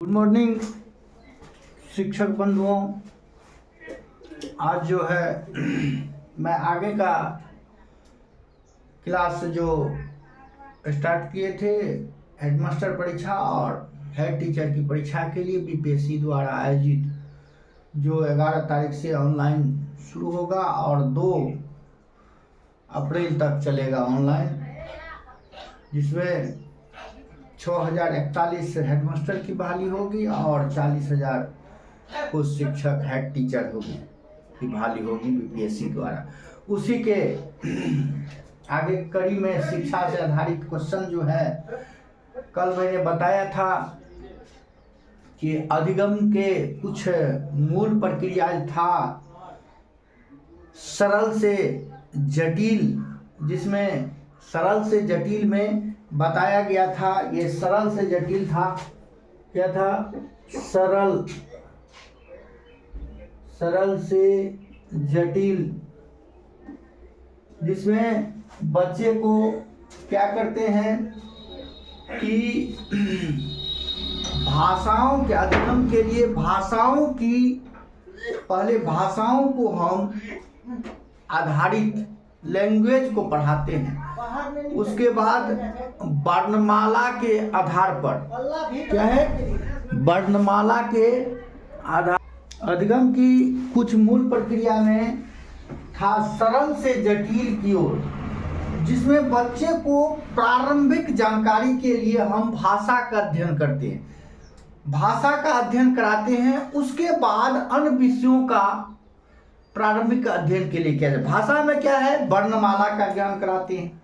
Good morning शिक्षक बंधुओं। आज जो है मैं आगे का क्लास जो स्टार्ट किए थे हेडमास्टर परीक्षा और हेड टीचर की परीक्षा के लिए बीपीएससी द्वारा आयोजित जो 11 तारीख से ऑनलाइन शुरू होगा और 2 अप्रैल तक चलेगा ऑनलाइन, जिसमें 6041 हेडमास्टर की बहाली होगी और 40,000 कुछ शिक्षक हेड टीचर की बहाली होगी बीपीएससी द्वारा। उसी के आगे कड़ी में शिक्षा से आधारित क्वेश्चन जो है, कल मैंने बताया था कि अधिगम के कुछ मूल प्रक्रियाएं था, सरल से जटिल, जिसमें सरल से जटिल में बताया गया था। ये सरल से जटिल था, क्या था? सरल से जटिल, जिसमें बच्चे को क्या करते हैं कि भाषाओं के अधिगम के लिए पहले भाषाओं को हम आधारित लैंग्वेज को पढ़ाते हैं, उसके बाद वर्णमाला के आधार पर, क्या है, वर्णमाला के आधार अधिगम की कुछ मूल प्रक्रिया में था सरल से जटिल की ओर, जिसमें बच्चे को प्रारंभिक जानकारी के लिए हम भाषा का अध्ययन करते हैं, भाषा का अध्ययन कराते हैं। उसके बाद अन्य विषयों का प्रारंभिक अध्ययन के लिए क्या है, भाषा में क्या है, वर्णमाला का ज्ञान कराते हैं।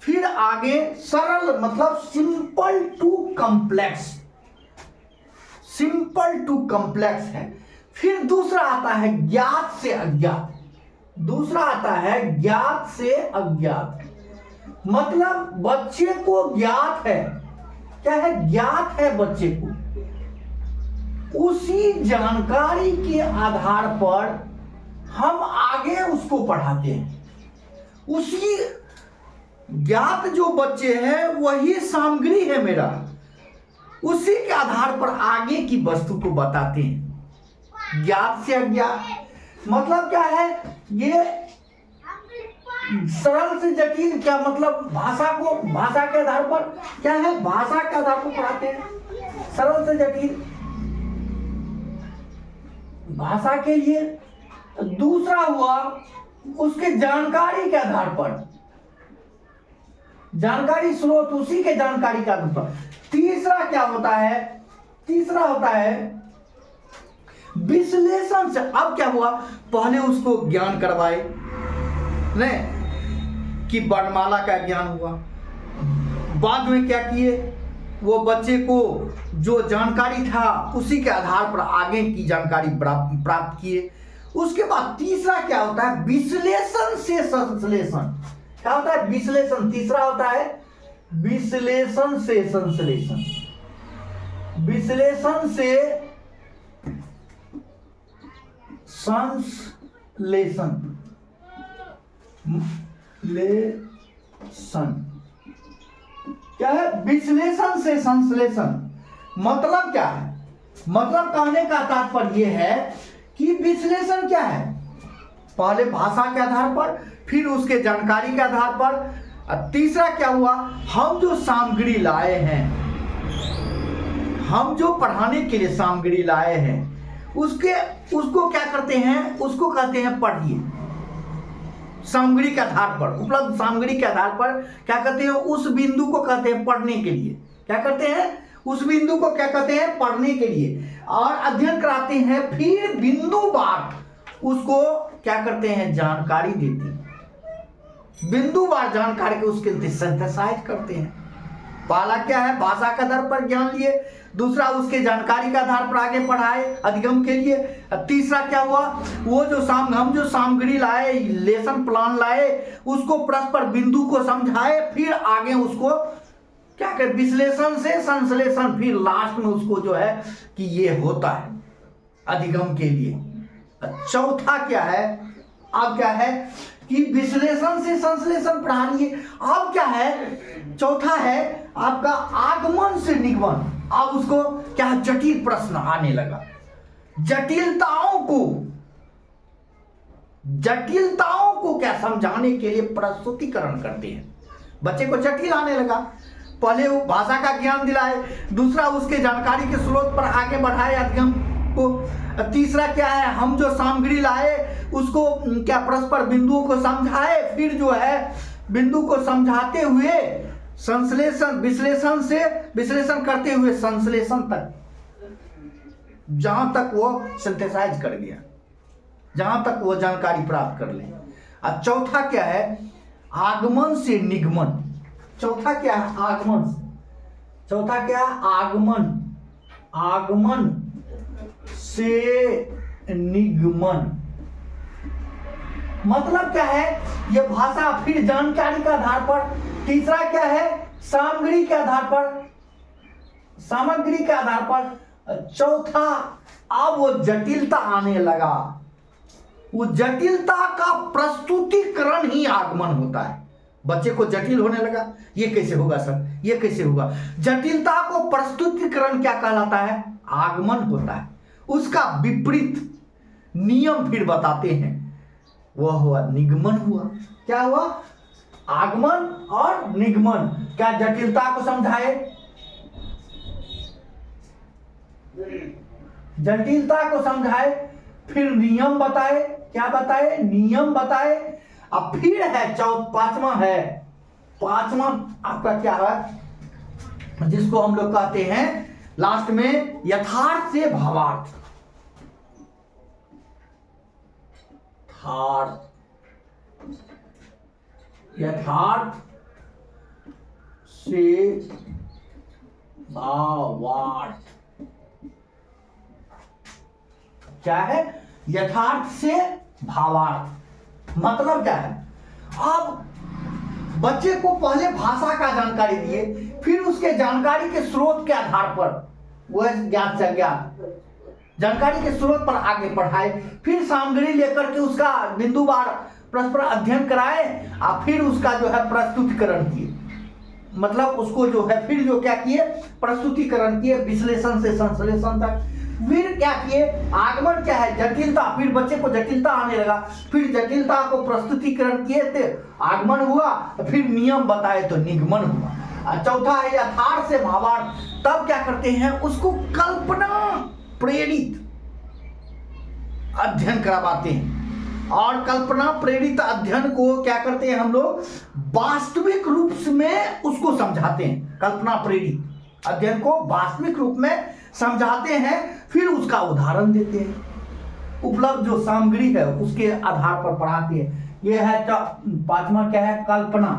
फिर आगे सरल मतलब सिंपल टू कॉम्प्लेक्स है। फिर दूसरा आता है ज्ञात से अज्ञात, मतलब बच्चे को ज्ञात है, क्या है, ज्ञात है बच्चे को, उसी जानकारी के आधार पर हम आगे उसको पढ़ाते हैं। उसी ज्ञात जो बच्चे हैं वही सामग्री है मेरा, उसी के आधार पर आगे की वस्तु को बताते हैं। ज्ञात से अज्ञात मतलब क्या है, ये सरल से जटिल क्या मतलब, भाषा के आधार पर, क्या है, भाषा के आधार पर पढ़ाते हैं। सरल से जटिल भाषा के लिए, दूसरा हुआ उसके जानकारी के आधार पर, जानकारी स्रोत उसी के जानकारी का आधार पर। तीसरा क्या होता है, तीसरा होता है विश्लेषण से। अब क्या हुआ, पहले उसको ज्ञान करवाए नहीं कि वर्णमाला का ज्ञान हुआ, बाद में क्या किए, वो बच्चे को जो जानकारी था उसी के आधार पर आगे की जानकारी प्राप्त किए। उसके बाद तीसरा क्या होता है, विश्लेषण से संश्लेषण। क्या होता है, विश्लेषण। तीसरा होता है विश्लेषण से संश्लेषण, विश्लेषण से संश्लेषण, क्या है, विश्लेषण से संश्लेषण मतलब क्या है, मतलब कहने का तात्पर्य यह है कि विश्लेषण क्या है, पहले भाषा के आधार पर, फिर उसके जानकारी के आधार पर। तीसरा क्या हुआ, हम जो सामग्री लाए हैं, हम जो पढ़ाने के लिए सामग्री लाए हैं, उसको क्या करते हैं, उसको कहते हैं पढ़िए। सामग्री के आधार पर, उपलब्ध सामग्री के आधार पर क्या कहते हैं, उस बिंदु को कहते हैं पढ़ने के लिए। क्या करते हैं, उस बिंदु को क्या कहते हैं, पढ़ने के लिए, और अध्ययन कराते हैं। फिर बिंदुवार उसको क्या करते हैं, जानकारी देते हैं, बिंदुवार जानकारी को उसके सिंथेसाइज करते हैं। पहला क्या है, भाषा के आधार पर ज्ञान लिए, दूसरा उसके जानकारी के आधार पर आगे पढ़ाए अधिगम के लिए। तीसरा क्या हुआ, वो जो हम जो सामग्री लाए, लेसन प्लान लाए, उसको परस्पर बिंदु को समझाए, फिर आगे उसको क्या कर, विश्लेषण से संश्लेषण, फिर लास्ट में उसको जो है कि ये होता है अधिगम के लिए। चौथा क्या है, अब क्या है कि विश्लेषण से संश्लेषण प्रणाली है। अब क्या है, चौथा है आपका आगमन से निगमन। अब उसको क्या है, जटिल प्रश्न आने लगा, जटिलताओं को क्या समझाने के लिए प्रस्तुतिकरण करते हैं। बच्चे को जटिल आने लगा, पहले वो भाषा का ज्ञान दिलाए, दूसरा उसके जानकारी के स्रोत पर आगे बढ़ाए अधिगम को, तीसरा क्या है, हम जो सामग्री लाए उसको क्या परस्पर बिंदुओं को समझाए, फिर जो है बिंदु को समझाते हुए संश्लेषण, विश्लेषण करते हुए संश्लेषण तक, जहां तक वो सिंथेसाइज कर दिया, जहां तक वो जानकारी प्राप्त कर ले। और चौथा क्या है, आगमन से निगमन। चौथा क्या है, आगमन। चौथा क्या है, आगमन से निगमन। मतलब क्या है, यह भाषा, फिर जानकारी के आधार पर, तीसरा क्या है, सामग्री के आधार पर, सामग्री के आधार पर, चौथा अब वो जटिलता आने लगा, वो जटिलता का प्रस्तुतिकरण ही आगमन होता है। बच्चे को जटिल होने लगा, ये कैसे होगा सर, ये कैसे होगा, जटिलता को प्रस्तुतिकरण क्या कहलाता है, आगमन होता है। उसका विपरीत नियम फिर बताते हैं, वह हुआ निगमन हुआ। क्या हुआ, आगमन और निगमन। क्या जटिलता को समझाए, जटिलता को समझाए, फिर नियम बताए, क्या बताए, नियम बताए। अब फिर है पांचवा आपका क्या है, जिसको हम लोग कहते हैं लास्ट में यथार्थ से भावार्थ। यथार्थ से भावार्थ क्या है, यथार्थ से भावार्थ मतलब क्या है। अब बच्चे को पहले भाषा का जानकारी दिए, फिर उसके जानकारी के स्रोत के आधार पर, वह ज्ञात से अज्ञात जानकारी के स्रोत पर आगे पढ़ाए, फिर सामग्री लेकर के उसका बिंदुवार परस्पर अध्ययन कराए, और फिर उसका जो है प्रस्तुतिकरण किए। मतलब उसको जो है फिर जो क्या किए, प्रस्तुतिकरण किए, विश्लेषण से संश्लेषण तक। फिर क्या किए, आगमन क्या है, जटिलता, फिर बच्चे को जटिलता आने लगा, फिर जटिलता को प्रस्तुतिकरण किए थे, आगमन हुआ, फिर नियम बताए तो निगमन हुआ। और चौथा है यथार्थ से भावार्थ। तब क्या करते हैं, उसको कल्पना प्रेरित अध्ययन करवाते हैं, और कल्पना प्रेरित अध्ययन को क्या करते हैं हम लोग, वास्तविक रूप में उसको समझाते हैं। कल्पना प्रेरित अध्ययन को वास्तविक रूप में समझाते हैं, फिर उसका उदाहरण देते हैं, उपलब्ध जो सामग्री है उसके आधार पर पढ़ाते हैं। यह है पांचवा क्या है, कल्पना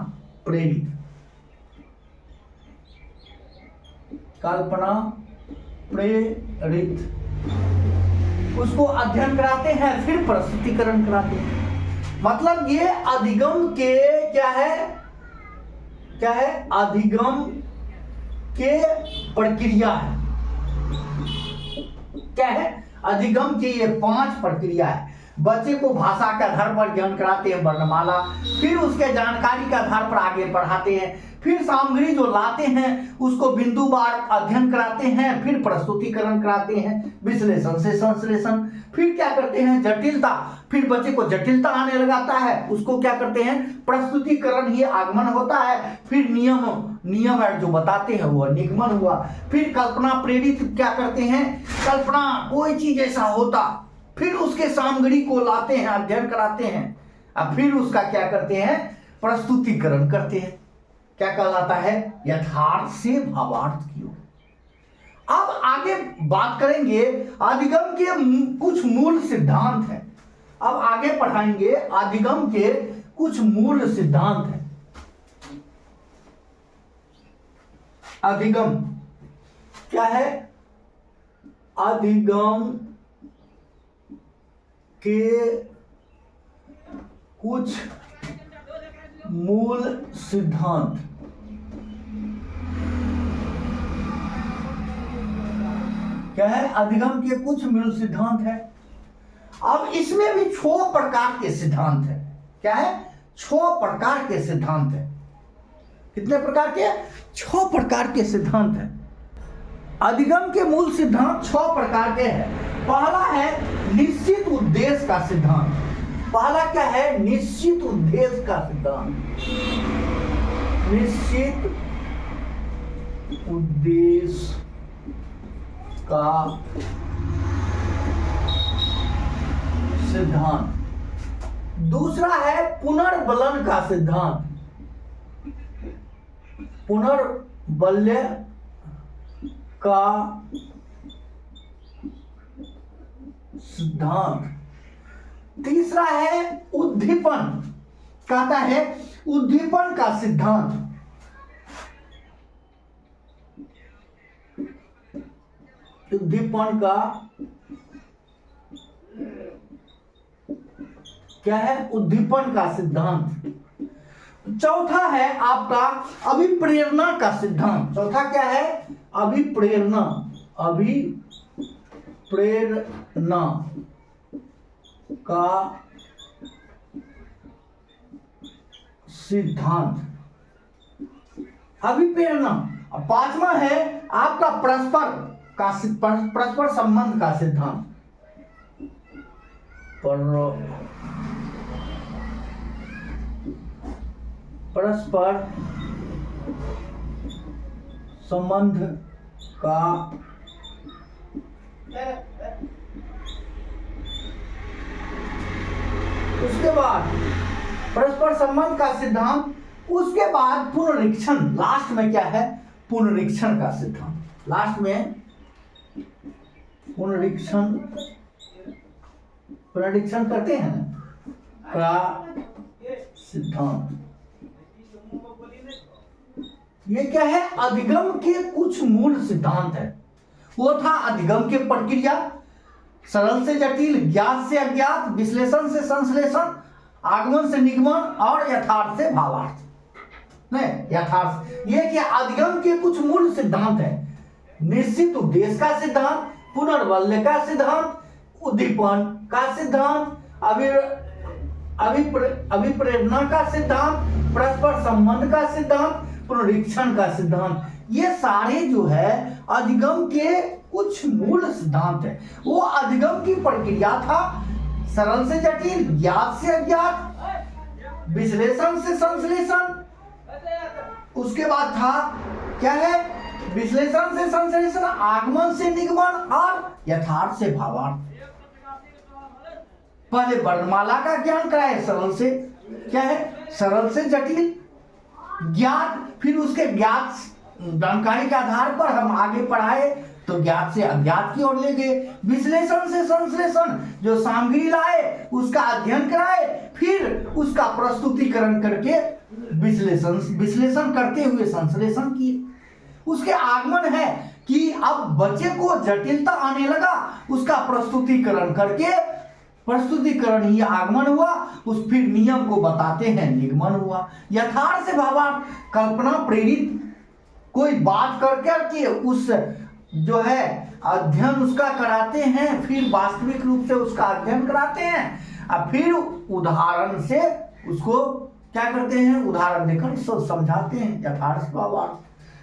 प्रेरित। कल्पना प्रेरित उसको अध्ययन कराते हैं, फिर प्रस्तुतिकरण कराते हैं। मतलब ये अधिगम के क्या है, अधिगम के प्रक्रिया है। क्या है, अधिगम की ये 5 प्रक्रिया है। बच्चे को भाषा के आधार पर ज्ञान कराते हैं, वर्णमाला, फिर उसके जानकारी के आधार पर आगे बढ़ाते हैं, फिर सामग्री जो लाते हैं उसको बिंदुवार अध्ययन कराते हैं, फिर प्रस्तुतिकरण कराते हैं, विश्लेषण से संश्लेषण, फिर क्या करते हैं, जटिलता, फिर बच्चे को जटिलता आने लगाता है, उसको क्या करते हैं, प्रस्तुतिकरण ही आगमन होता है, फिर नियम जो बताते हैं वो निगमन हुआ। फिर कल्पना प्रेरित क्या करते हैं, कल्पना कोई चीज ऐसा होता, फिर उसके सामग्री को लाते हैं, अध्ययन कराते हैं, अब फिर उसका क्या करते हैं, प्रस्तुतिकरण करते हैं। क्या कहलाता है, यथार्थ से भावार्थ की ओर। अब आगे बात करेंगे अधिगम के कुछ मूल सिद्धांत हैं। अब आगे पढ़ाएंगे अधिगम के कुछ मूल सिद्धांत हैं। अधिगम क्या है, अधिगम के कुछ मूल सिद्धांत। क्या है, अधिगम के कुछ मूल सिद्धांत है। अब इसमें भी 6 प्रकार के सिद्धांत है। क्या है? 6 प्रकार के सिद्धांत है। कितने प्रकार के? 6 प्रकार के सिद्धांत है। अधिगम के मूल सिद्धांत 6 प्रकार के हैं। पहला है निश्चित उद्देश्य का सिद्धांत। पहला क्या है? निश्चित उद्देश्य का सिद्धांत। निश्चित उद्देश्य का सिद्धांत। दूसरा है पुनर्बलन का सिद्धांत। पुनर्बल्य का सिद्धांत। तीसरा है उद्दीपन। कहता है उद्दीपन का सिद्धांत। उद्दीपन का क्या है? उद्दीपन का सिद्धांत। चौथा है आपका अभिप्रेरणा का सिद्धांत। चौथा क्या है? अभिप्रेरणा। अभिप्रेरणा का सिद्धांत। अभिप्रेरणा। पांचवा है आपका परस्पर संबंध का सिद्धांत। परस्पर संबंध का उसके बाद परस्पर संबंध का सिद्धांत। उसके बाद पुनरीक्षण। लास्ट में क्या है? पुनरीक्षण का सिद्धांत। लास्ट में पुनरीक्षण करते हैं का सिद्धांत। ये क्या है? अधिगम के कुछ मूल सिद्धांत है। वो था अधिगम की प्रक्रिया, सरल से जटिल, ज्ञात से अज्ञात, विश्लेषण से संश्लेषण, आगमन से निगमन और यथार्थ से भावार्थ। नहीं, यथार्थ। ये क्या? अधिगम के कुछ मूल सिद्धांत है। निश्चित उद्देश्य का सिद्धांत, पुनर्बल्य का सिद्धांत, उद्दीपन का सिद्धांत, अभिप्रेरणा का सिद्धांत, परस्पर संबंध का सिद्धांत, पुनरीक्षण का सिद्धांत। ये सारे जो है अधिगम के कुछ मूल सिद्धांत है। वो अधिगम की प्रक्रिया था, सरल से जटिल, ज्ञात से अज्ञात, विश्लेषण से संश्लेषण। उसके बाद था क्या है? विश्लेषण से संश्लेषण, आगमन से निगमन और यथार्थ से भावार्थ। पहले वर्णमाला का ज्ञान कराए, सरल से क्या है? सरल से जटिल, ज्ञात, फिर उसके ज्ञात जानकारी के आधार पर हम आगे पढ़ाए तो ज्ञात से अज्ञात की ओर ले गए। विश्लेषण से संश्लेषण, जो सामग्री लाए उसका अध्ययन कराए, फिर उसका प्रस्तुतिकरण करके विश्लेषण करते हुए संश्लेषण किए। उसके आगमन है कि अब बच्चे को जटिलता आने लगा, उसका प्रस्तुतिकरण करके, प्रस्तुतिकरण ही आगमन हुआ। उस फिर नियम को बताते हैं, निगमन हुआ। यथार्थ से भावार्थ, कल्पना प्रेरित कोई बात करके उस जो है अध्ययन उसका कराते हैं, फिर वास्तविक रूप से उसका अध्ययन कराते हैं और फिर उदाहरण से उसको क्या करते हैं? उदाहरण देकर समझाते हैं। यथार्थ से भावार्थ।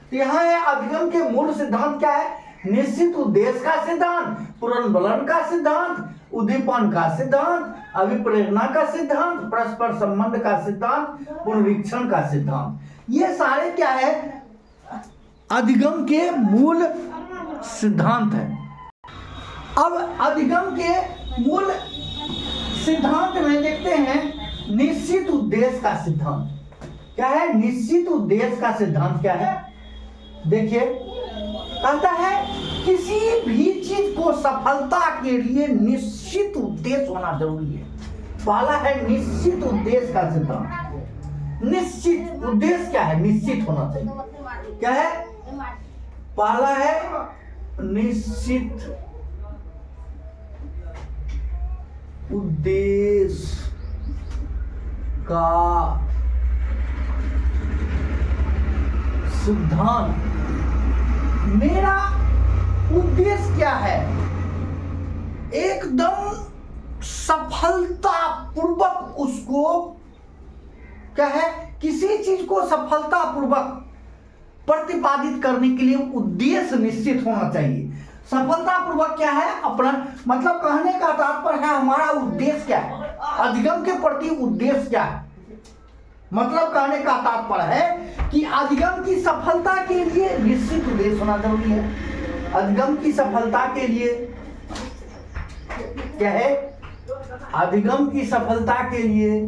तो यहाँ है अधिगम के मूल सिद्धांत क्या है? निश्चित उद्देश्य का सिद्धांत, पुनर्बलन का सिद्धांत, उद्दीपन का सिद्धांत, अभिप्रेरणा का सिद्धांत, परस्पर संबंध का सिद्धांत, पुनरीक्षण का सिद्धांत। ये सारे क्या है? अधिगम के मूल सिद्धांत है। अब अधिगम के मूल सिद्धांत में देखते हैं निश्चित उद्देश्य का सिद्धांत। क्या है? निश्चित उद्देश्य का सिद्धांत क्या है? देखिए, कहता है किसी भी चीज को सफलता के लिए निश्चित उद्देश्य होना जरूरी है। पहला है निश्चित उद्देश्य का सिद्धांत। निश्चित उद्देश्य क्या है? निश्चित होना चाहिए। क्या है? पहला है निश्चित उद्देश्य का सिद्धांत। मेरा उद्देश्य क्या है? एकदम सफलता पूर्वक उसको क्या है, किसी चीज को सफलता पूर्वक प्रतिपादित करने के लिए उद्देश्य निश्चित होना चाहिए। सफलता पूर्वक क्या है, अपना मतलब कहने का तात्पर्य है हमारा उद्देश्य क्या है, अधिगम के प्रति उद्देश्य क्या है। मतलब कहने का तात्पर्य है कि अधिगम की सफलता के लिए निश्चित उद्देश्य होना जरूरी है। अधिगम की सफलता के लिए क्या है, अधिगम की सफलता के लिए,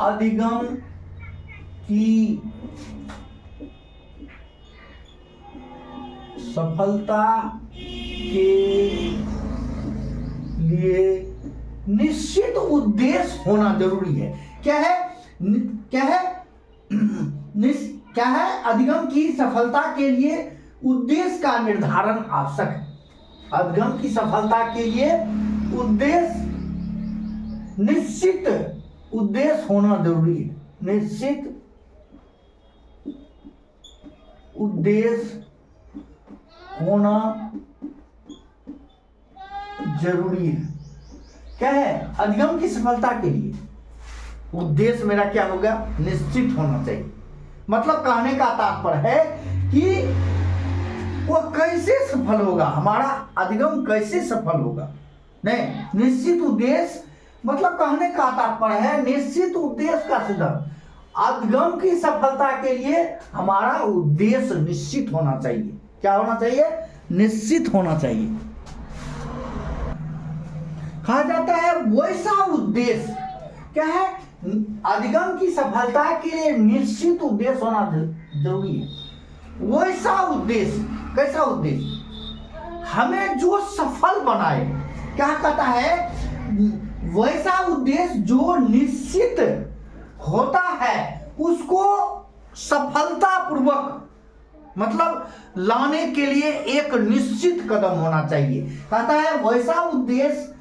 अधिगम की सफलता के लिए निश्चित उद्देश्य होना जरूरी है। क्या है, क्या है, क्या है, अधिगम की सफलता के लिए उद्देश्य का निर्धारण आवश्यक है। अधिगम की सफलता के लिए उद्देश्य, निश्चित उद्देश्य होना जरूरी है। निश्चित उद्देश्य होना जरूरी है। क्या है, अधिगम की सफलता के लिए उद्देश्य मेरा क्या होगा, निश्चित होना चाहिए। मतलब कहने का तात्पर्य है कि वो कैसे सफल होगा, हमारा अधिगम कैसे सफल होगा। नहीं, निश्चित उद्देश्य मतलब कहने का तात्पर्य है निश्चित उद्देश्य का सिद्धांत। अधिगम की सफलता के लिए हमारा उद्देश्य निश्चित होना चाहिए। क्या होना चाहिए, निश्चित होना चाहिए। कहा जाता है वैसा उद्देश्य, क्या है, अधिगम की सफलता के लिए निश्चित उद्देश्य होना जरूरी है। वैसा उद्देश्य, कैसा उद्देश्य, हमें जो सफल बनाए। क्या कहता है, वैसा उद्देश्य जो निश्चित होता है उसको सफलता पूर्वक मतलब लाने के लिए एक निश्चित कदम होना चाहिए। कहता है वैसा उद्देश्य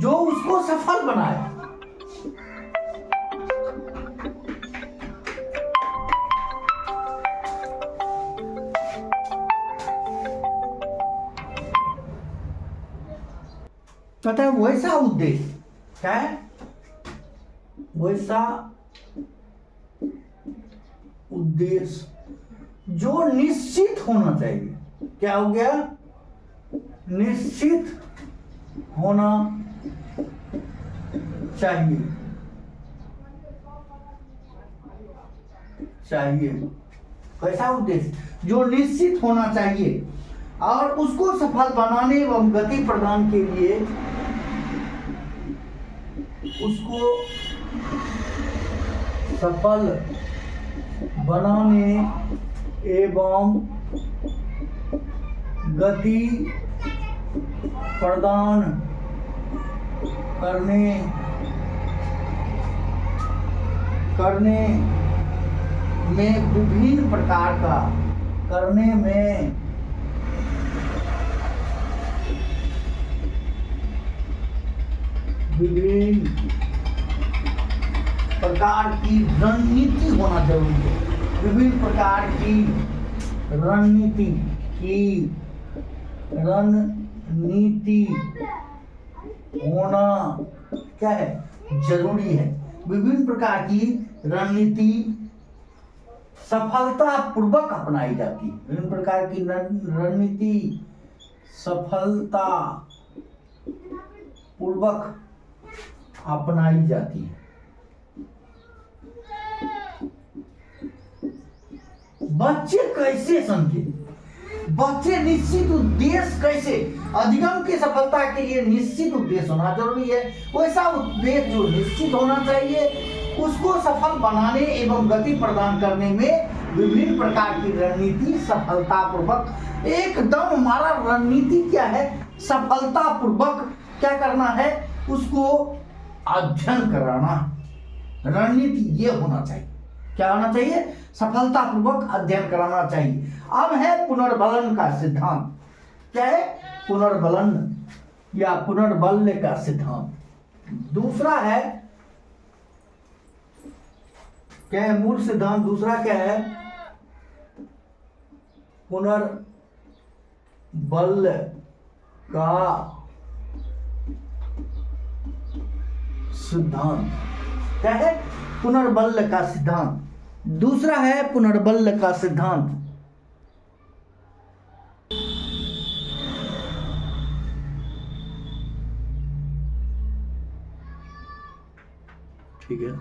जो उसको सफल बनाए। कहता है वैसा उद्देश्य, क्या है, वैसा उद्देश्य जो निश्चित होना चाहिए। क्या हो गया, निश्चित होना चाहिए। कैसा उद्देश्य जो निश्चित होना चाहिए और उसको सफल बनाने एवं गति प्रदान के लिए, उसको सफल बनाने एवं गति प्रदान करने में विभिन्न प्रकार का, करने में विभिन्न प्रकार की रणनीति होना जरूरी है। विभिन्न प्रकार की रणनीति होना क्या है, जरूरी है। विभिन्न प्रकार की रणनीति सफलता पूर्वक अपनाई जाती है। विभिन्न प्रकार की रणनीति सफलता पूर्वक अपनाई जाती है। बच्चे कैसे समझे, बच्चे निश्चित उद्देश्य कैसे, अधिगम की सफलता के लिए निश्चित उद्देश्य होना जरूरी है। वैसा उद्देश्य जो निश्चित होना चाहिए उसको सफल बनाने एवं गति प्रदान करने में विभिन्न प्रकार की रणनीति सफलता पूर्वक, एकदम हमारा रणनीति क्या है, सफलता पूर्वक क्या करना है, उसको अध्ययन कराना। रणनीति ये होना चाहिए। क्या होना चाहिए, सफलता पूर्वक अध्ययन कराना चाहिए। अब है पुनर्बलन का सिद्धांत। क्या है, पुनर्बलन या पुनर्बल्य का सिद्धांत। दूसरा है क्या है, मूल सिद्धांत दूसरा क्या है, पुनर्बल्य का सिद्धांत। क्या है? पुनर्बल का सिद्धांत। दूसरा है पुनर्बल का सिद्धांत। ठीक है,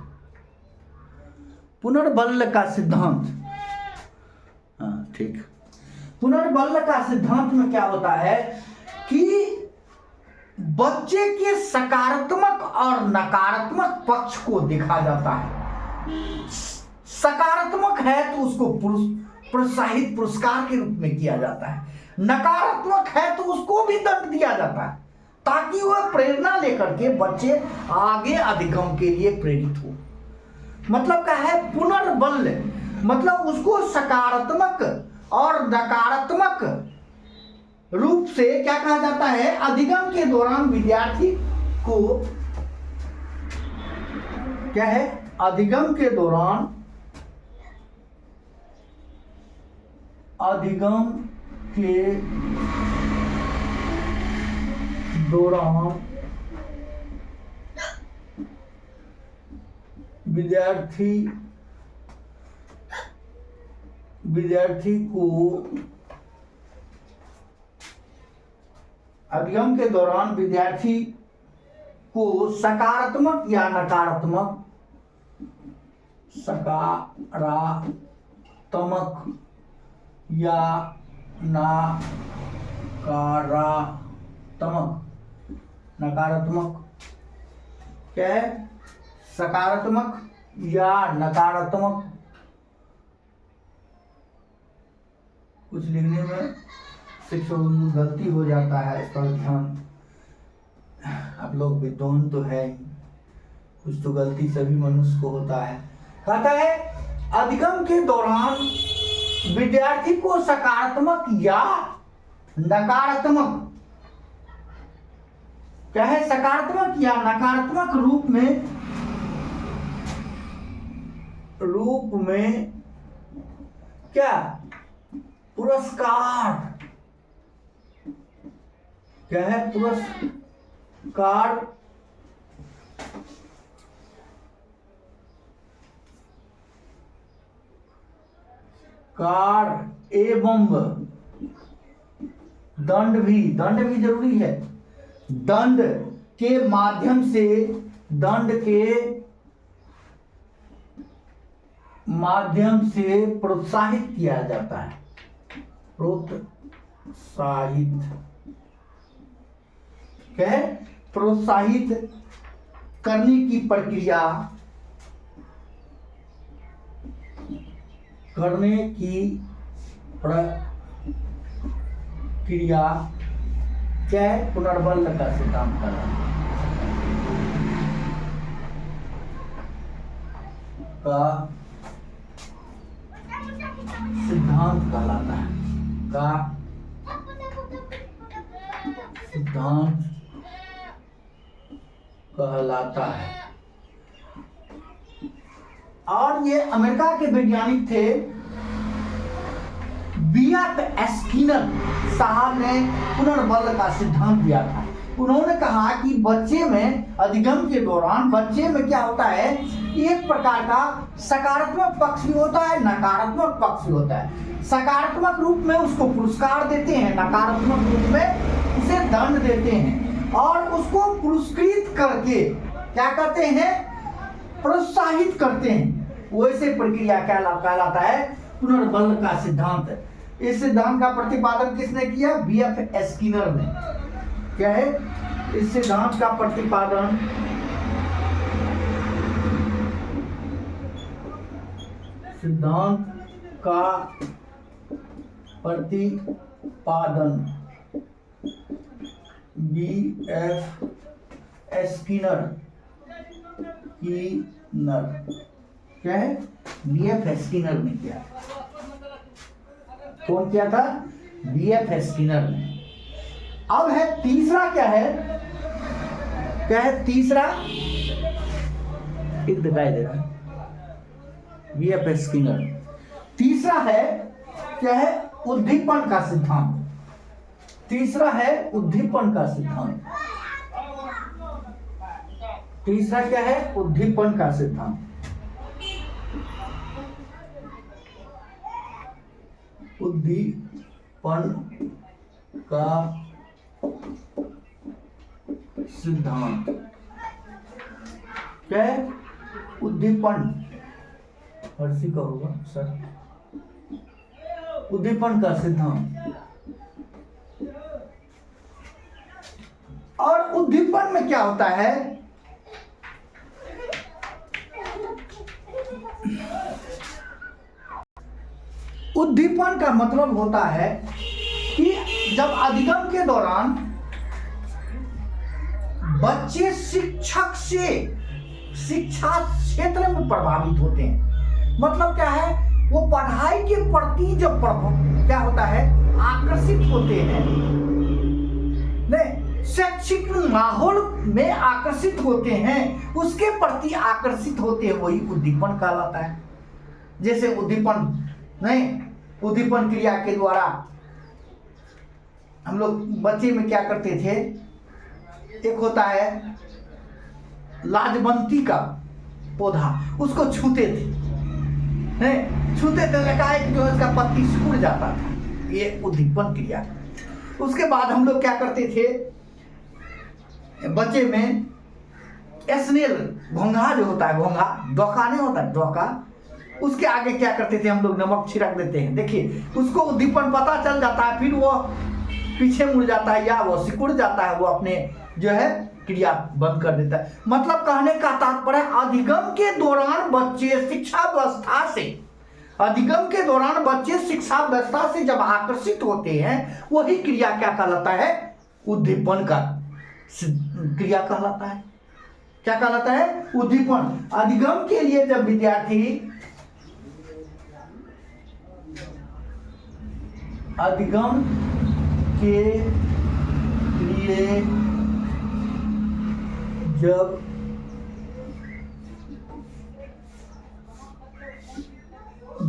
पुनर्बल का सिद्धांत। हाँ ठीक। पुनर्बल का सिद्धांत में क्या होता है कि बच्चे के सकारात्मक और नकारात्मक पक्ष को देखा जाता है। सकारात्मक है तो उसको प्रोत्साहित पुरस्कार के रूप में किया जाता है, नकारात्मक है तो उसको भी दंड दिया जाता है, ताकि वह प्रेरणा लेकर के बच्चे आगे अधिगम के लिए प्रेरित हो। मतलब क्या है? पुनर्बल मतलब उसको सकारात्मक और नकारात्मक रूप से क्या कहा जाता है? अधिगम के दौरान विद्यार्थी को क्या है? अधिगम के दौरान विद्यार्थी को अधिगम के दौरान विद्यार्थी को सकारात्मक या नकारात्मक नकारात्मक क्या है? सकारात्मक या नकारात्मक। कुछ लिखने में शिक्षक गलती हो जाता है, इस पर ध्यान। आप लोग विद्वान तो है, कुछ तो गलती सभी मनुष्य को होता है। कहता है अधिगम के दौरान विद्यार्थी को सकारात्मक या नकारात्मक क्या है? सकारात्मक या नकारात्मक रूप में क्या? पुरस्कार। क्या है? पुरस्कार एवं दंड भी जरूरी है। दंड के माध्यम से प्रोत्साहित किया जाता है। प्रोत्साहित करने की प्रक्रिया क्या है? पुनर्बल का सिद्धांत कहलाता है। और ये अमेरिका के वैज्ञानिक थे B.F. स्किनर साहब ने पुनर्बल का सिद्धांत दिया था। उन्होंने कहा कि बच्चे में अधिगम के दौरान बच्चे में क्या होता है? एक प्रकार का सकारात्मक पक्ष भी होता है, नकारात्मक पक्ष भी होता है। सकारात्मक रूप में उसको पुरस्कार देते हैं, नकारात्मक रूप में उसे दंड देते हैं, और उसको पुरस्कृत करके क्या करते हैं? प्रोत्साहित करते हैं। वैसे प्रक्रिया क्या कहलाता है? पुनर्बल का सिद्धांत। इस सिद्धांत का प्रतिपादन किसने किया? B.F. स्किनर ने। क्या है? इस सिद्धांत का प्रतिपादन B.F. स्किनर क्या है? B.F. स्किनर ने किया। कौन किया था? B.F. स्किनर ने। अब है तीसरा। क्या है? तीसरा एक दिखाई दे रहा है, B.F. स्किनर। तीसरा है क्या है? उद्दीपन का सिद्धांत। तीसरा है उद्दीपन का सिद्धांत। तीसरा क्या है? उद्दीपन का सिद्धांत। उद्दीपन का सिद्धांत क्या है? उद्दीपन, हर्षी का होगा सर, उद्दीपन का सिद्धांत। और उद्दीपन में क्या होता है? उद्दीपन का मतलब होता है कि जब अधिगम के दौरान बच्चे शिक्षक से शिक्षा क्षेत्र में प्रभावित होते हैं, मतलब क्या है, वो पढ़ाई के प्रति जब क्या होता है, आकर्षित होते हैं, नहीं, शैक्षिक माहौल में आकर्षित होते हैं, उसके प्रति आकर्षित होते हैं, वही उद्दीपन कहलाता है। जैसे उद्दीपन, नहीं, उद्दीपन क्रिया के द्वारा हम लोग बच्चे में क्या करते थे, एक होता है लाजवंती का पौधा, उसको छूते थे, नहीं छूते थे, लगा है कि जो इसका पत्ती सूख जाता था, ये उद्दीपन क्रिया। उसके बाद हम लोग क्या करते थे, बच्चे में स्नेल, घोंघा जो होता है, घोंघा, डोका नहीं होता, डोका, उसके आगे क्या करते थे हम लोग, नमक छिड़क देते हैं। देखिए उसको उद्दीपन पता चल जाता है, फिर वो पीछे मुड़ जाता है या वो सिकुड़ जाता है, वो अपने जो है क्रिया बंद कर देता है। मतलब कहने का तात्पर्य, अधिगम के दौरान बच्चे शिक्षा व्यवस्था से, अधिगम के दौरान बच्चे शिक्षा व्यवस्था से जब आकर्षित होते हैं, वही क्रिया क्या कहलाता है, उद्दीपन का क्रिया कहलाता है। क्या कहलाता है? उद्दीपन। अधिगम के लिए जब विद्यार्थी अधिगम के लिए जब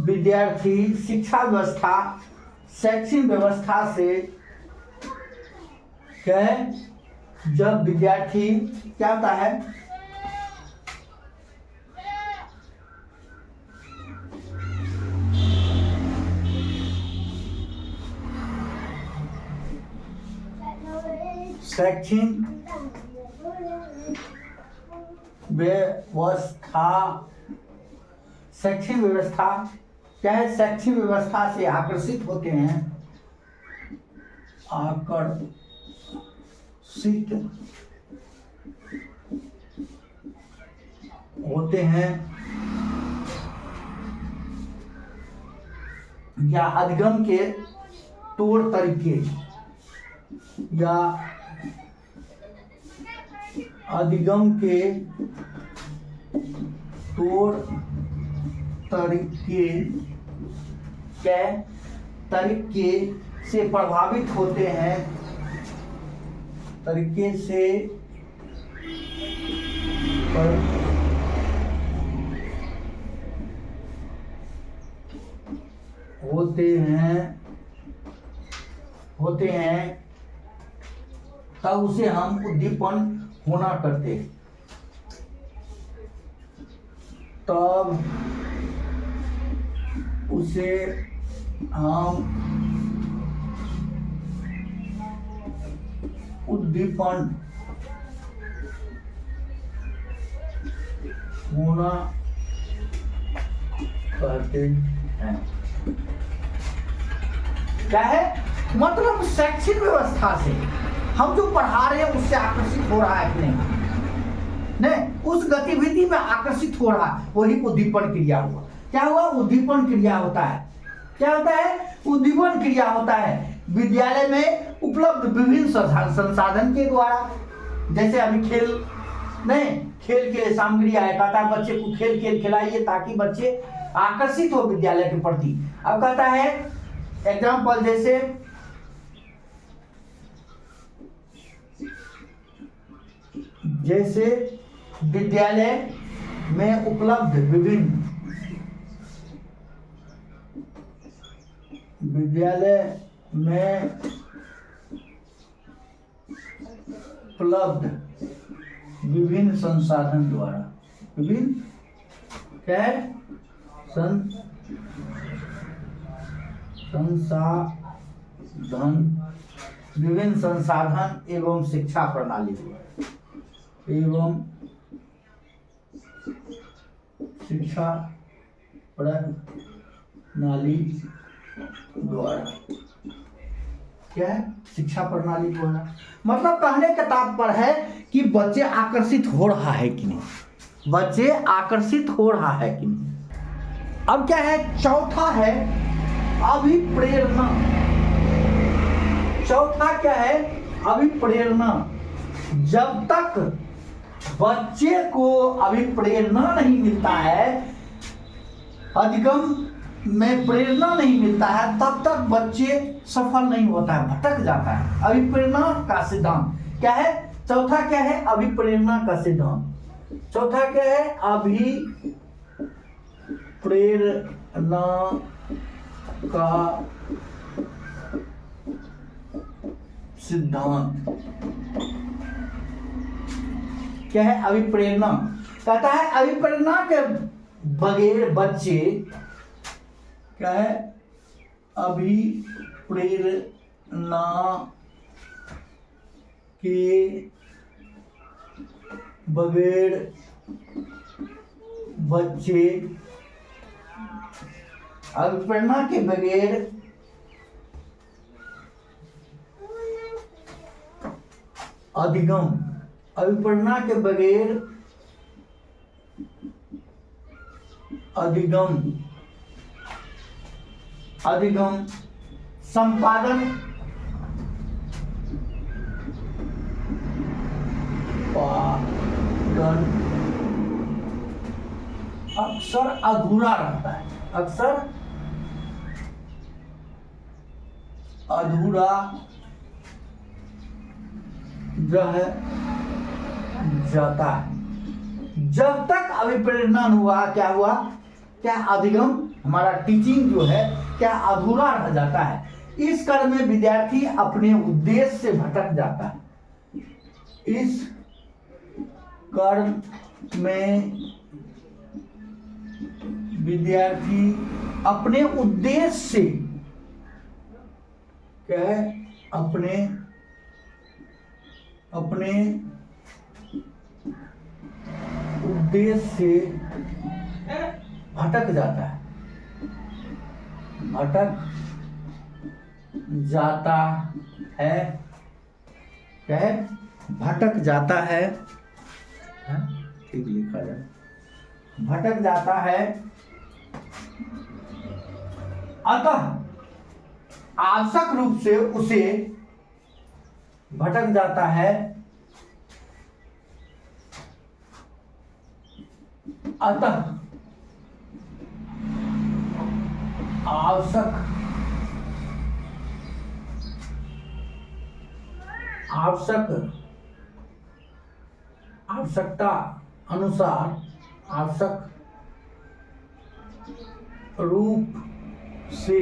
विद्यार्थी शिक्षा व्यवस्था, शैक्षिक व्यवस्था से क्या है, जब विद्यार्थी क्या होता है, शैक्षिक व्यवस्था, शैक्षिक व्यवस्था क्या है, शैक्षिक व्यवस्था से आकर्षित होते हैं, आकर्षित होते हैं, या अधिगम के तौर तरीके, या अधिगम के तौर तरीके से प्रभावित होते हैं, तरीके से होते हैं, तब उसे हम उद्दीपन होना करते हैं, तब उसे हम उद्दीपन होना कहते हैं। क्या है? मतलब शैक्षिक व्यवस्था से हम जो पढ़ा रहे हैं उससे आकर्षित हो रहा है कि नहीं, उस गतिविधि में आकर्षित हो रहा है, वही उद्दीपन क्रिया हुआ। क्या हुआ? उद्दीपन क्रिया होता है। क्या होता है? उद्दीपन क्रिया होता है विद्यालय में उपलब्ध विभिन्न संसाधन के द्वारा। जैसे अभी खेल के सामग्री आया, कहता है बच्चे को खेल खिलाइए ताकि बच्चे आकर्षित हो विद्यालय के प्रति। अब कहता है एग्जाम्पल, जैसे विद्यालय में उपलब्ध विभिन्न विभिन्न संसाधन द्वारा, विभिन्न क्या है संसाधन, विभिन्न संसाधन एवं शिक्षा प्रणाली एवं शिक्षा प्रणाली द्वारा, क्या है शिक्षा प्रणाली द्वारा। मतलब कहने का तात्पर्य है कि बच्चे आकर्षित हो रहा है कि नहीं, बच्चे आकर्षित हो रहा है कि नहीं। अब क्या है, चौथा है अभिप्रेरणा। चौथा क्या है, अभिप्रेरणा। जब तक बच्चे को अभिप्रेरणा नहीं मिलता है, अधिगम में प्रेरणा नहीं मिलता है, तब तक बच्चे सफल नहीं होता है, भटक जाता है। अभिप्रेरणा का सिद्धांत क्या है, चौथा क्या है, अभिप्रेरणा का सिद्धांत। चौथा क्या है, अभिप्रेरणा का सिद्धांत क्या है, अभिप्रेरणा। कहता है अभिप्रेरणा के बगैर बच्चे क्या है, अभिप्रेरणा के बगैर बच्चे, अभिप्रेरणा के बगैर अधिगम, अभिप्रेरणा के बगैर अधिगम, अधिगम संपादन अक्सर अधूरा रहता है, अक्सर अधूरा रह जाता है। जब तक अभिप्रेरणा हुआ, क्या हुआ, क्या अधिगम हमारा टीचिंग जो है क्या अधूरा रह जाता है। इस क्रम में विद्यार्थी अपने उद्देश्य से भटक जाता है। इस क्रम में विद्यार्थी अपने उद्देश्य से क्या है, अपने उद्देश्य से भटक जाता है, भटक जाता है, क्या है, भटक जाता है, ठीक लिखा जाए, भटक जाता है। अतः आवश्यक रूप से उसे भटक जाता है, अतः आवश्यकता अनुसार, आवश्यक रूप से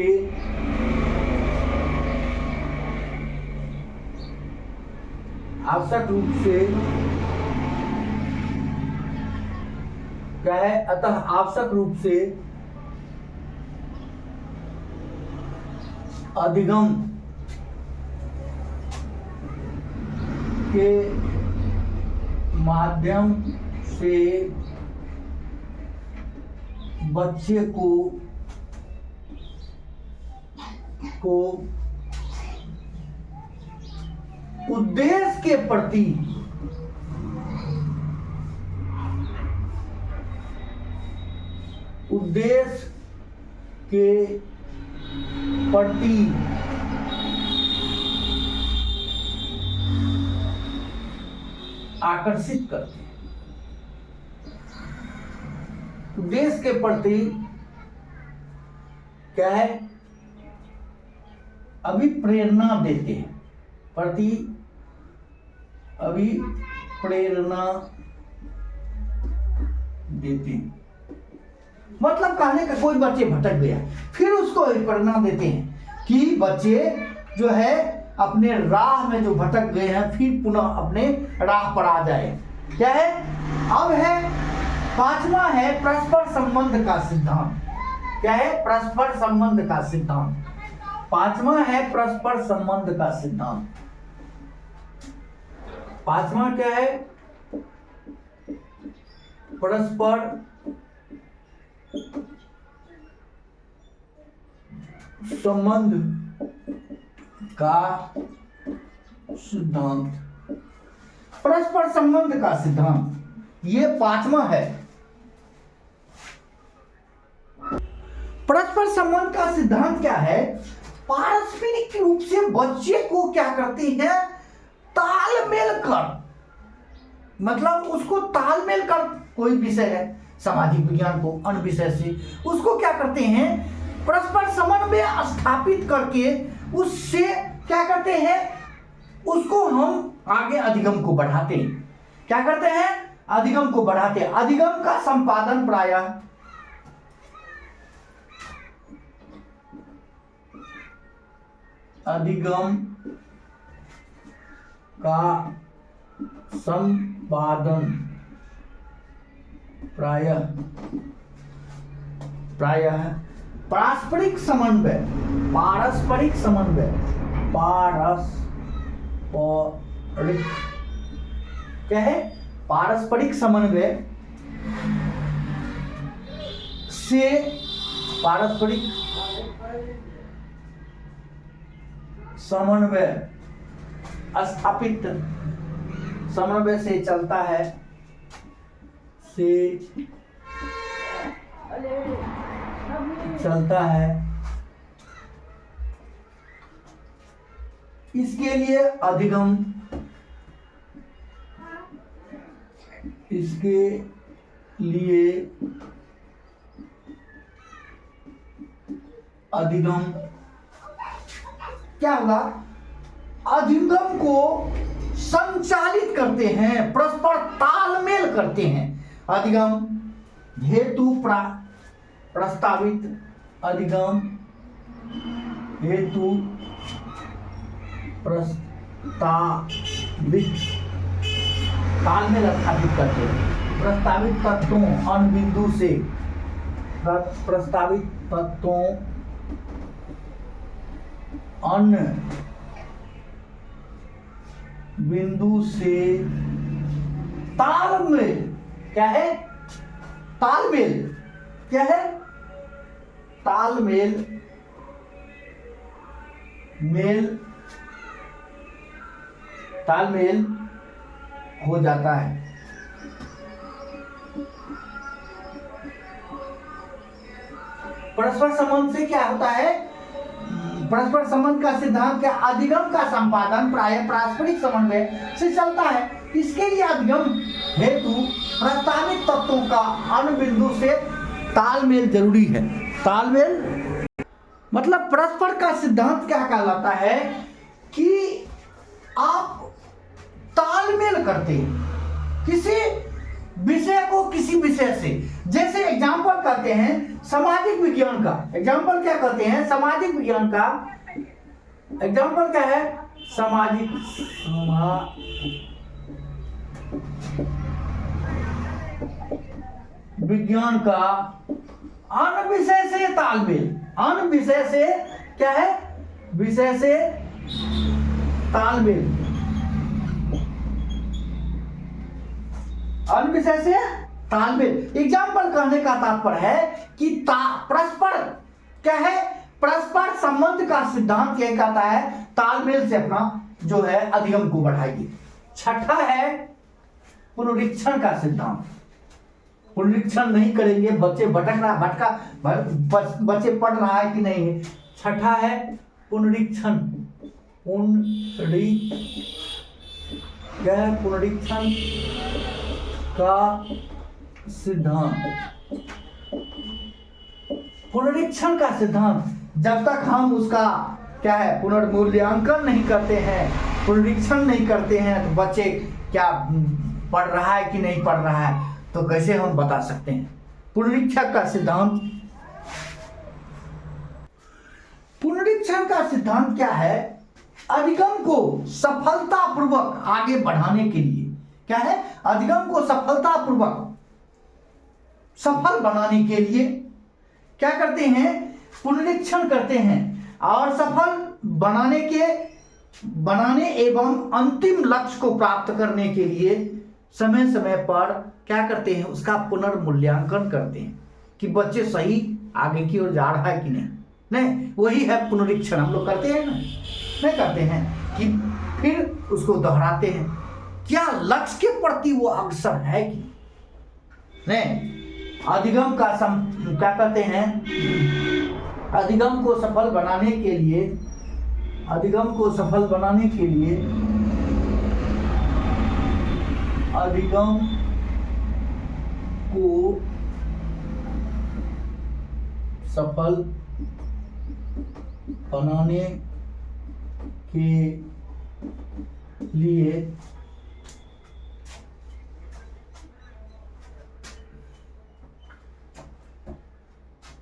क्या है, अतः आवश्यक रूप से अधिगम के माध्यम से बच्चे को उद्देश्य के प्रति आकर्षित करते हैं, उद्देश्य के प्रति क्या है, अभिप्रेरणा देते हैं, अभिप्रेरणा देते हैं। मतलब कहने का कोई बच्चे भटक गया, फिर उसको अभिप्रेरणा देते हैं कि बच्चे जो है अपने राह में जो भटक गए हैं फिर पुनः अपने राह पर आ जाए। क्या है? अब है पांचवा है परस्पर संबंध का सिद्धांत। क्या है? परस्पर संबंध का सिद्धांत। पांचवा है परस्पर संबंध का सिद्धांत। पांचवा क्या है? परस्पर संबंध का सिद्धांत। परस्पर संबंध का सिद्धांत ये पांचवा है। परस्पर संबंध का सिद्धांत क्या है? पारस्परिक रूप से बच्चे को क्या करते हैं? तालमेल कर, मतलब उसको तालमेल कर, कोई विषय है सामाजिक विज्ञान को अन्य विषय से, उसको क्या करते हैं? परस्पर समन्वय स्थापित करके उससे क्या करते हैं? उसको हम आगे अधिगम को बढ़ाते हैं। क्या करते हैं? अधिगम को बढ़ाते हैं। अधिगम का संपादन प्रायः अधिगम का संपादन प्रायः पारस्परिक समन्वय, पारस्परिक समन्वय, पारस्परिक क्या है? पारस्परिक समन्वय से, पारस्परिक समन्वय स्थापित, समन्वय से चलता है, से चलता है। इसके लिए अधिगम, इसके लिए अधिगम क्या होगा? अधिगम को संचालित करते हैं, परस्पर तालमेल करते हैं। अधिगम हेतु प्रस्तावित, अधिगम हेतु प्रस्तावित तालमेल स्थापित करते हैं। प्रस्तावित तत्वों अन्य बिंदु से, प्रस्तावित तत्वों अन्य बिंदु से तालमेल, क्या है? तालमेल क्या है? तालमेल तालमेल हो जाता है। परस्पर संबंध से क्या होता है? परस्पर संबंध का सिद्धांत क्या? अधिगम का संपादन प्रायः पारस्परिक समन्वय से चलता है। इसके लिए अधिगम हेतु प्रस्तावित तत्वों का अन्य बिंदु से तालमेल जरूरी है। तालमेल मतलब परस्पर का सिद्धांत क्या कहलाता है? कि आप तालमेल करते हैं किसी विषय को किसी विषय से। जैसे एग्जाम्पल करते हैं सामाजिक विज्ञान का, एग्जाम्पल क्या करते हैं? सामाजिक विज्ञान का एग्जाम्पल क्या है? सामाजिक विज्ञान का अन्य विषय से तालमेल, अन्य विषय से क्या है? विषय से तालमेल, अन्य विषय से तालमेल। एग्जाम्पल कहने का तात्पर्य है कि परस्पर क्या है? परस्पर संबंध का सिद्धांत क्या कहता है? तालमेल से अपना जो है अधिगम को बढ़ाएगी। छठा है पुनरीक्षण का सिद्धांत। पुनरीक्षण नहीं करेंगे, बच्चे बच्चे पढ़ रहा है कि नहीं है। छठा है पुनरीक्षण, पुनरीक्षण का सिद्धांत। पुनरीक्षण का सिद्धांत जब तक हम उसका क्या है? पुनर्मूल्यांकन नहीं करते हैं, पुनरीक्षण नहीं करते हैं, तो बच्चे क्या पढ़ रहा है कि नहीं पढ़ रहा है, तो कैसे हम बता सकते हैं? पुनरीक्षण का सिद्धांत, पुनरीक्षण का सिद्धांत क्या है? अधिगम को सफलतापूर्वक आगे बढ़ाने के लिए क्या है, अधिगम को सफलतापूर्वक सफल बनाने के लिए क्या करते हैं, पुनरीक्षण करते हैं और सफल बनाने एवं अंतिम लक्ष्य को प्राप्त करने के लिए समय समय पर क्या करते हैं, उसका पुनर्मूल्यांकन करते हैं कि बच्चे सही आगे की ओर जा रहा है कि नहीं, वही है पुनरीक्षण। हम लोग करते हैं ना, नहीं करते हैं कि फिर उसको दोहराते हैं, क्या लक्ष्य के प्रति वो अग्रसर है कि नहीं। अधिगम का क्या कहते हैं, अधिगम को सफल बनाने के लिए, अधिगम को सफल बनाने के लिए, अधिगम को सफल बनाने के लिए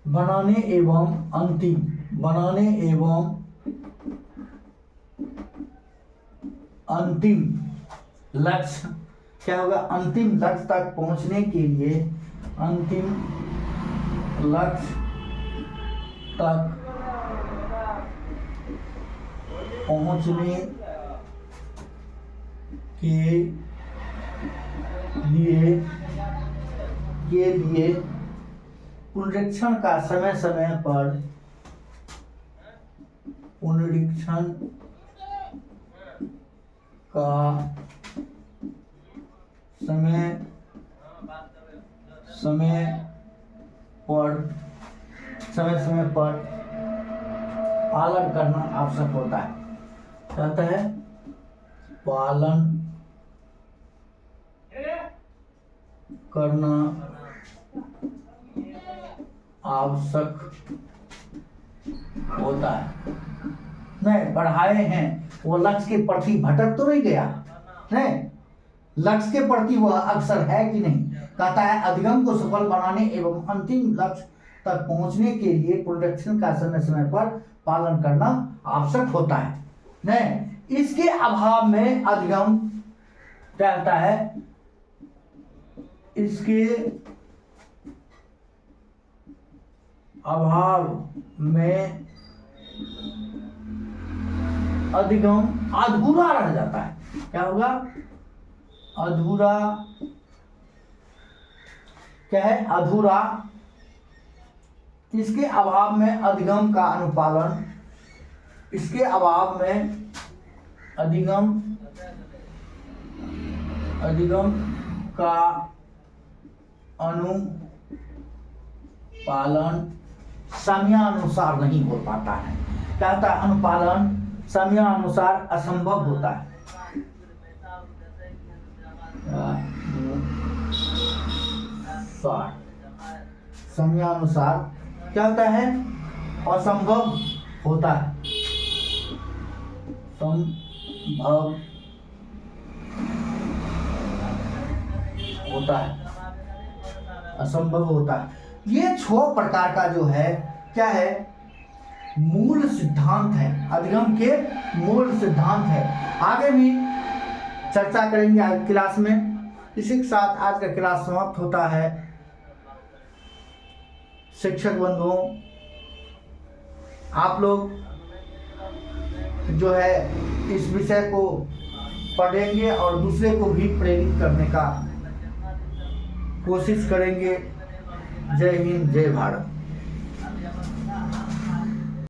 बनाने एवं अंतिम लक्ष्य क्या होगा, अंतिम लक्ष्य तक पहुंचने के लिए, अंतिम लक्ष्य तक पहुंचने के लिए पुनरीक्षण का समय समय पर समय पर पालन करना आवश्यक होता है। कहता है पालन करना आवश्यक होता है। नहीं पढ़ाए हैं, वो लक्ष्य के प्रति भटक तो नहीं गया, नहीं, लक्ष्य के प्रति वह अग्रसर है कि नहीं। कहता है अधिगम को सफल बनाने एवं अंतिम लक्ष्य तक पहुंचने के लिए पुनरीक्षण का समय समय पर पालन करना आवश्यक होता है। नहीं, इसके अभाव में अधिगम क्या होता है, इसके अभाव में अधिगम अधूरा रह जाता है। क्या होगा, अधूरा, क्या है, अधूरा। इसके अभाव में अधिगम का अनुपालन, इसके अभाव में अधिगम का अनुपालन समयानुसार नहीं हो पाता है। कहता है अनुपालन समयानुसार असंभव होता है। समयानुसार क्या होता है, असंभव होता है, संभव होता है, असंभव होता है। ये 6 प्रकार का जो है क्या है, मूल सिद्धांत है, अधिगम के मूल सिद्धांत है। आगे भी चर्चा करेंगे आज क्लास में। इसी के साथ आज का क्लास समाप्त होता है। शिक्षक बंधुओं, आप लोग जो है इस विषय को पढ़ेंगे और दूसरे को भी प्रेरित करने का कोशिश करेंगे। जय हिंद, जय भारत।